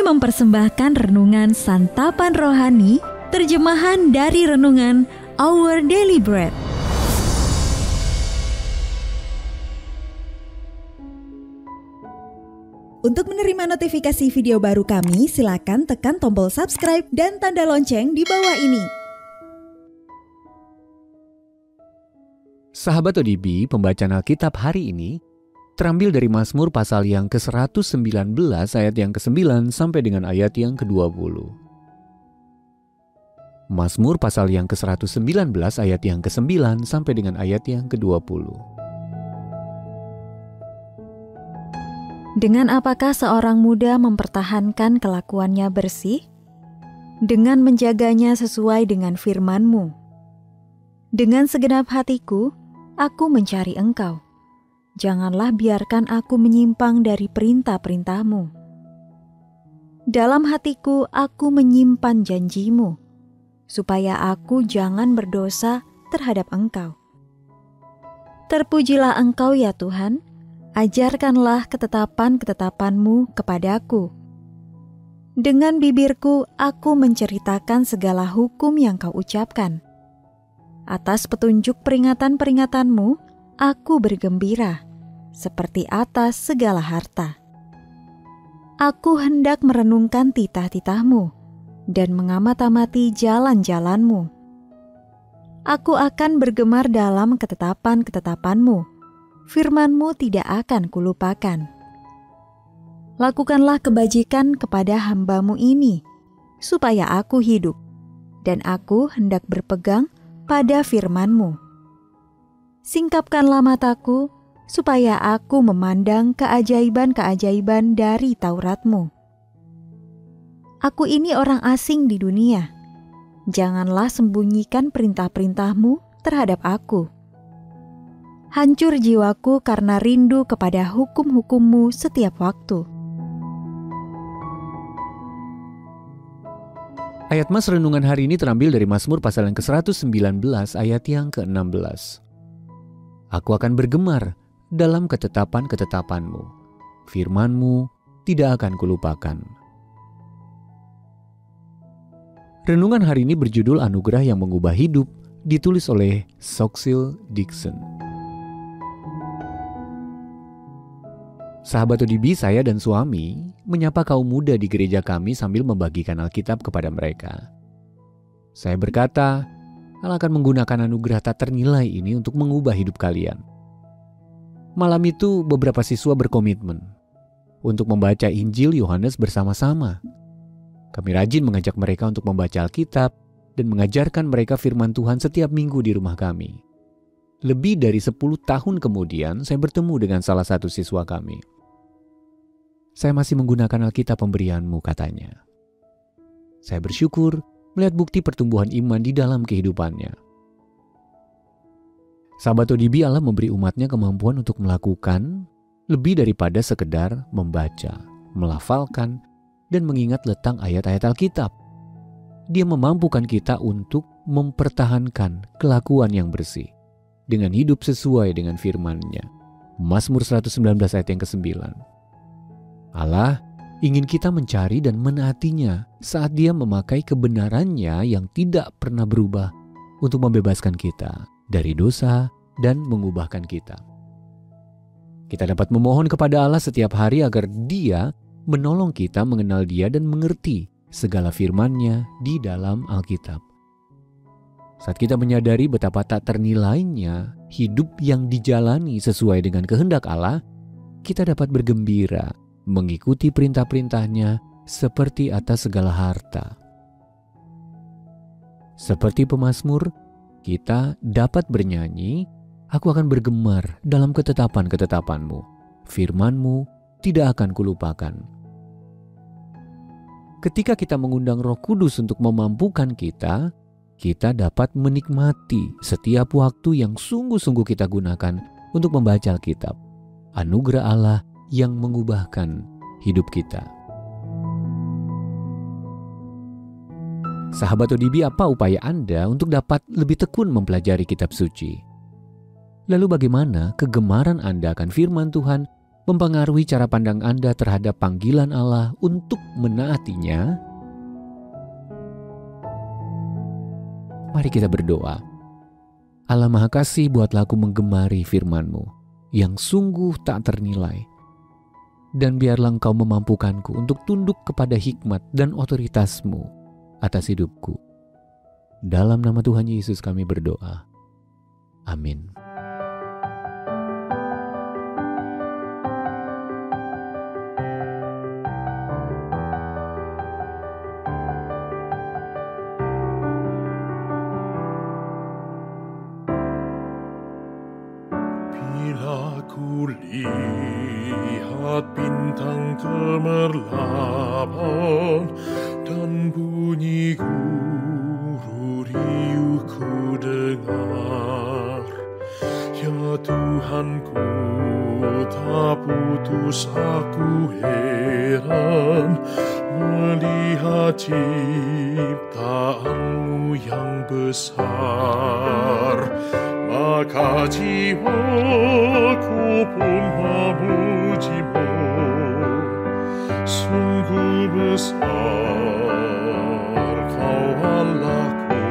mempersembahkan renungan Santapan Rohani, terjemahan dari renungan Our Daily Bread. Untuk menerima notifikasi video baru kami, silakan tekan tombol subscribe dan tanda lonceng di bawah ini. Sahabat ODB, pembacaan Alkitab hari ini terambil dari Mazmur pasal yang ke-119 ayat yang ke-9 sampai dengan ayat yang ke-20. Mazmur pasal yang ke-119 ayat yang ke-9 sampai dengan ayat yang ke-20. Dengan apakah seorang muda mempertahankan kelakuannya bersih? Dengan menjaganya sesuai dengan firman-Mu. Dengan segenap hatiku, aku mencari Engkau. Janganlah biarkan aku menyimpang dari perintah-perintah-Mu. Dalam hatiku aku menyimpan janji-Mu, supaya aku jangan berdosa terhadap Engkau. Terpujilah Engkau ya Tuhan, ajarkanlah ketetapan-ketetapan-Mu kepadaku. Dengan bibirku aku menceritakan segala hukum yang Kau ucapkan. Atas petunjuk peringatan-peringatan-Mu, aku bergembira, seperti atas segala harta. Aku hendak merenungkan titah-titah-Mu dan mengamat-amati jalan-jalan-Mu. Aku akan bergemar dalam ketetapan-ketetapan-Mu. Firman-Mu tidak akan kulupakan. Lakukanlah kebajikan kepada hamba-Mu ini, supaya aku hidup, dan aku hendak berpegang pada firman-Mu. Singkapkanlah mataku, supaya aku memandang keajaiban-keajaiban dari Taurat-Mu. Aku ini orang asing di dunia. Janganlah sembunyikan perintah-perintah-Mu terhadap aku. Hancur jiwaku karena rindu kepada hukum-hukum-Mu setiap waktu. Ayat Mas renungan hari ini terambil dari Mazmur pasal yang ke-119 ayat yang ke-16. Aku akan bergemar dalam ketetapan-ketetapan-Mu. Firman-Mu tidak akan kulupakan. Renungan hari ini berjudul Anugerah yang Mengubah Hidup, ditulis oleh Soxil Dixon. Sahabat ODB, saya dan suami menyapa kaum muda di gereja kami sambil membagikan Alkitab kepada mereka. Saya berkata, Allah akan menggunakan anugerah tak ternilai ini untuk mengubah hidup kalian. Malam itu beberapa siswa berkomitmen untuk membaca Injil Yohanes bersama-sama. Kami rajin mengajak mereka untuk membaca Alkitab dan mengajarkan mereka firman Tuhan setiap minggu di rumah kami. Lebih dari 10 tahun kemudian saya bertemu dengan salah satu siswa kami. Saya masih menggunakan Alkitab pemberian-Mu, katanya. Saya bersyukur melihat bukti pertumbuhan iman di dalam kehidupannya. Sahabat ODB, Allah memberi umatnya kemampuan untuk melakukan lebih daripada sekedar membaca, melafalkan, dan mengingat letang ayat-ayat Alkitab. Dia memampukan kita untuk mempertahankan kelakuan yang bersih dengan hidup sesuai dengan firman-Nya. Mazmur 119 ayat yang ke-9. Allah ingin kita mencari dan menaatinya saat Dia memakai kebenaran-Nya yang tidak pernah berubah untuk membebaskan kita dari dosa dan mengubahkan kita. Kita dapat memohon kepada Allah setiap hari agar Dia menolong kita mengenal Dia dan mengerti segala firman-Nya di dalam Alkitab. Saat kita menyadari betapa tak ternilainya hidup yang dijalani sesuai dengan kehendak Allah, kita dapat bergembira mengikuti perintah-perintah-Nya seperti atas segala harta. Seperti pemazmur, kita dapat bernyanyi, aku akan bergemar dalam ketetapan-ketetapan-Mu. Firman-Mu tidak akan kulupakan. Ketika kita mengundang Roh Kudus untuk memampukan kita dapat menikmati setiap waktu yang sungguh-sungguh kita gunakan untuk membaca Alkitab. Anugerah Allah yang mengubahkan hidup kita. Sahabat ODB, apa upaya Anda untuk dapat lebih tekun mempelajari kitab suci? Lalu bagaimana kegemaran Anda akan firman Tuhan mempengaruhi cara pandang Anda terhadap panggilan Allah untuk menaatinya? Mari kita berdoa. Allah Maha Kasih, buatlah aku menggemari firman-Mu yang sungguh tak ternilai. Dan biarlah Engkau memampukanku untuk tunduk kepada hikmat dan otoritas-Mu atas hidupku. Dalam nama Tuhan Yesus kami berdoa. Amin. Bila ku lihat bintang gemerlapan dan bunyi guru riuh ku dengar, ya Tuhanku, tak putus aku heran melihat ciptaan-Mu yang besar. Maka jiwaku pun memuji-Mu, sungguh besar Kau Allahku.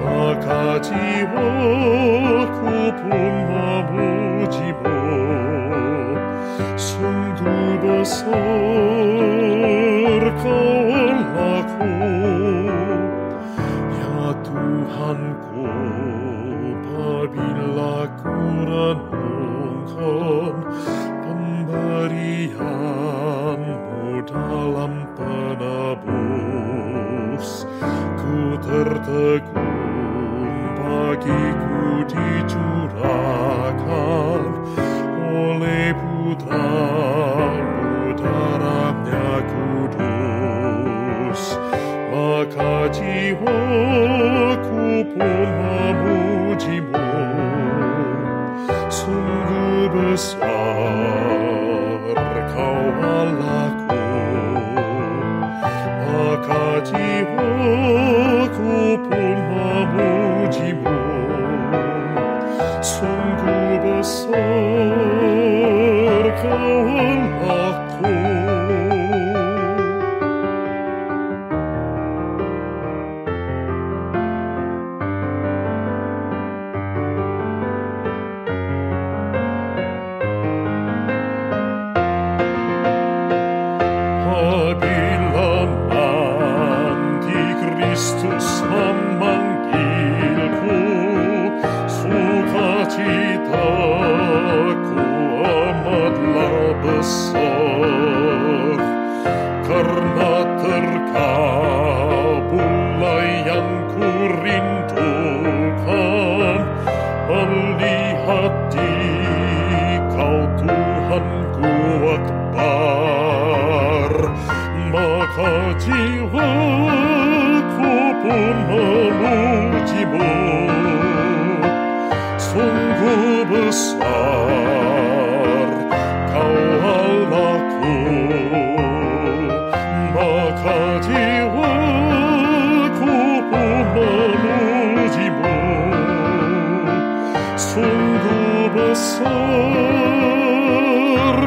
Maka jiwaku pun memuji-Mu, sungguh besar Kau Allahku. Ya Tuhanku, apabila ku renungkan pemberian-Mu dalam penebus, ku tertegun bagiku dicurahkan oleh Putra-Mu darahnya kudus. Maka jiwaku pun memuji-Mu, sungguh besar Kau Allahku. Maka jiwaku pun memuji-Mu, sungguh besar Kau Allahku. Apabila nanti Kristus memanggilku, sukacitaku amatlah besar, karena terkabullah yang ku rindukan, melihat Dikau Tuhanku akbar. Maka jiwaku pun memuji-Mu, sungguh besar Kau Allahku. Maka jiwaku pun memuji-Mu, sungguh besar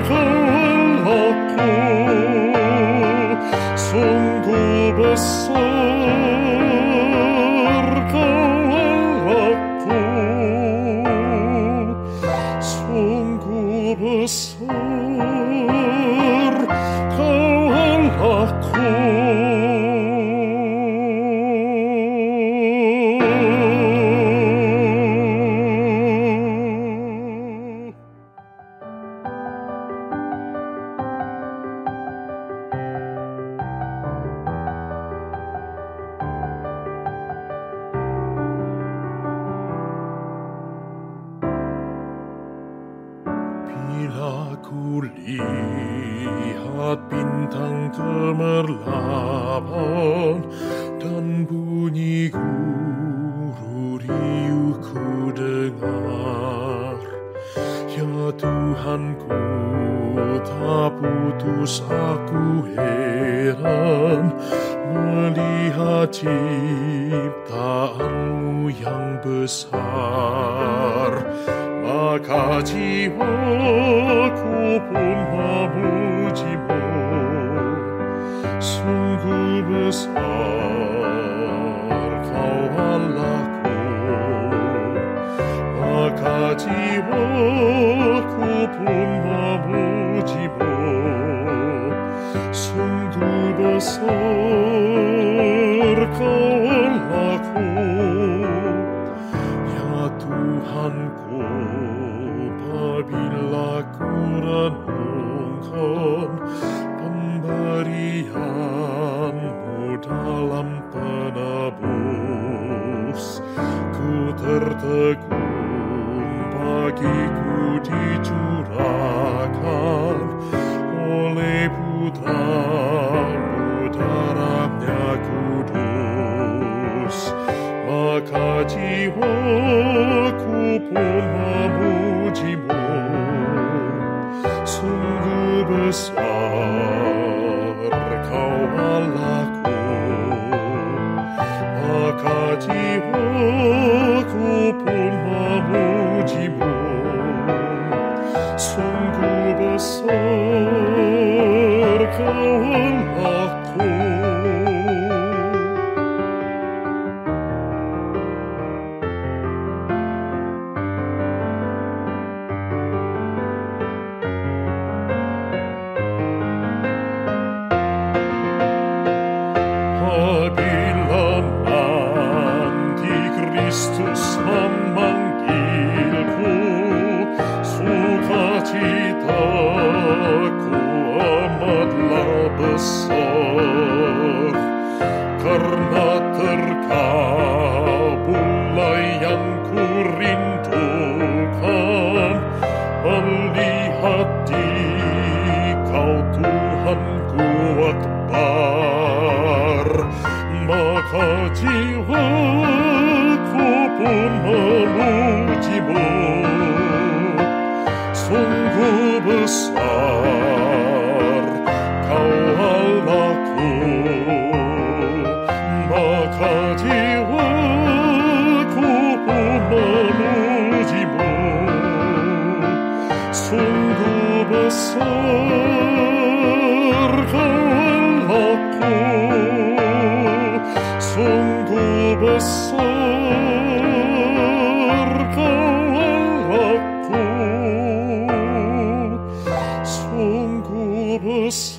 Kau Allahku. Sungguh besar Kau Allahku, sungguh besar Kau Allahku. Bila ku lihat bintang gemerlapan dan bunyi guru riuh ku dengar, ya Tuhanku, tak putus aku heran melihat ciptaan-Mu yang besar. Maka jiwa besar Kau Allahku, maka jiwaku pun memuji-Mu. Sungguh besar Kau Allahku, ya Tuhanku, apabila ku renungkan pemberian-Mu dalam penebus, ku tertegun bagiku dicurahkan oleh Putra-Mu darahnya kudus, maka jiwaku pun memuji-Mu. Sungguh besar Kau Allahku, maka jiwaku pun memuji-Mu. Sungguh besar Kau Allahku. Apabila nanti Kristus memanggilku, sukacitaku amatlah besar, karena terkabullah yang ku rindukan, melihat Dikau Tuhanku akbar. Maka jiwaku pun memuji-Mu. Sungguh besar Kau Allahku, maka jiwaku pun memuji-Mu. Sungguh besar Kau Allahku, sungguh besar Kau Allahku, sungguh besar.